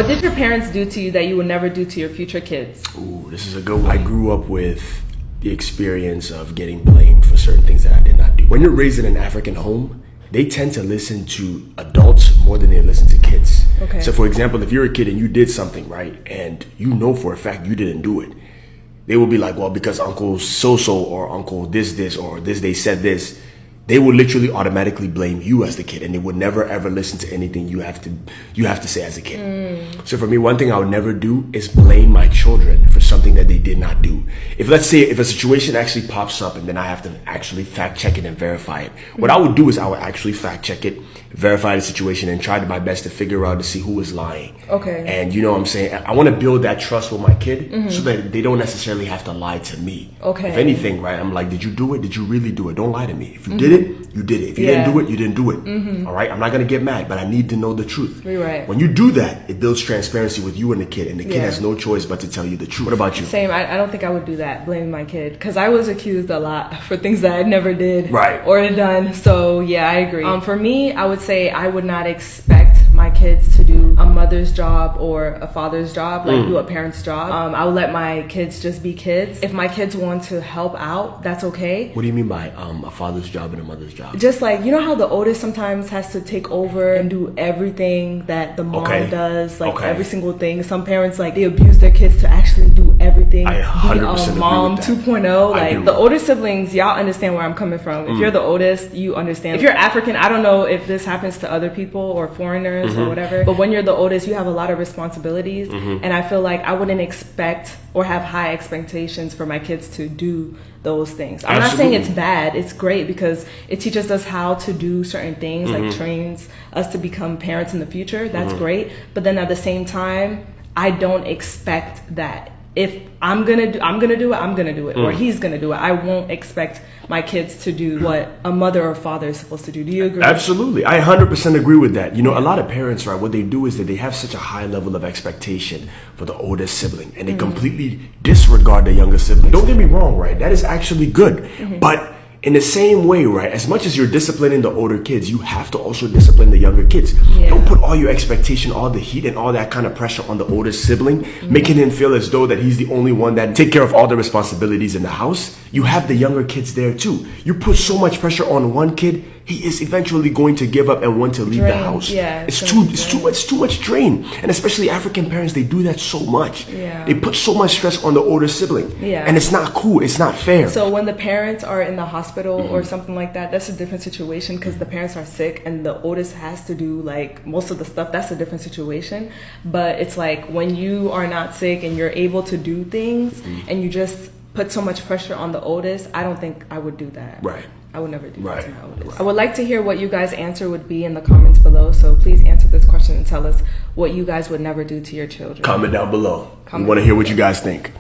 What did your parents do to you that you would never do to your future kids? Ooh, this is a good one. I grew up with the experience of getting blamed for certain things that I did not do. When you're raised in an African home, they tend to listen to adults more than they listen to kids. Okay. So for example, if you're a kid and you did something, right, and you know for a fact you didn't do it, they will be like, well, because Uncle so-so or Uncle this or this, they said this. They will literally automatically blame you as the kid, and they would never ever listen to anything you have to say as a kid. So for me, one thing I would never do is blame my children for something that they did not do. If let's say if a situation actually pops up and then I have to actually fact check it and verify it, what I would do is I would actually fact check it, verify the situation, and try my best to figure out to see who is lying. Okay. And you know what I'm saying? I want to build that trust with my kid so that they don't necessarily have to lie to me. Okay. If anything, right, I'm like, did you do it? Did you really do it? Don't lie to me. If you did it, you did it. If you didn't do it, you didn't do it. All right? I'm not going to get mad, but I need to know the truth. Right. When you do that, it builds transparency with you and the kid, and the kid has no choice but to tell you the truth. What about you? Same. I don't think I would do that, blaming my kid, because I was accused a lot for things that I never did or done. So yeah, I agree. For me, I would say I would not expect my kids to do a mother's job or a father's job, like do a parent's job. I would let my kids just be kids. If my kids want to help out, that's okay. What do you mean by a father's job and a mother's job? Just like, you know how the oldest sometimes has to take over and do everything that the mom does, like every single thing. Some parents, like, they abuse their kids to actually do everything. I 100% mom agree with that. 2.0. Like, the older siblings, y'all understand where I'm coming from. If you're the oldest, you understand. If you're African, I don't know if this happens to other people or foreigners or whatever, but when you're the oldest, you have a lot of responsibilities, and I feel like I wouldn't expect or have high expectations for my kids to do those things. I'm not saying it's bad. It's great because it teaches us how to do certain things, like trains us to become parents in the future. That's great. But then at the same time, I don't expect that. If I'm gonna do it, or he's gonna do it. I won't expect my kids to do what a mother or father is supposed to do. Do you agree? Absolutely. I 100% agree with that. You know, a lot of parents, right, what they do is that they have such a high level of expectation for the oldest sibling, and they completely disregard the younger sibling. Don't get me wrong, right? That is actually good. But in the same way, right, as much as you're disciplining the older kids, you have to also discipline the younger kids. Don't put all your expectation, all the heat and all that kind of pressure on the older sibling, making him feel as though that he's the only one that take care of all the responsibilities in the house. You have the younger kids there too. You put so much pressure on one kid, he is eventually going to give up and want to leave the house. Yeah, it's too much drain. And especially African parents, they do that so much. They put so much stress on the older sibling. And it's not cool. It's not fair. So when the parents are in the hospital or something like that, that's a different situation because the parents are sick and the oldest has to do like most of the stuff. That's a different situation. But it's like when you are not sick and you're able to do things and you just put so much pressure on the oldest, I don't think I would do that. I would never do that to my oldest. I would like to hear what you guys' answer would be in the comments below. So please answer this question and tell us what you guys would never do to your children. Comment down below. We want to hear what you guys think.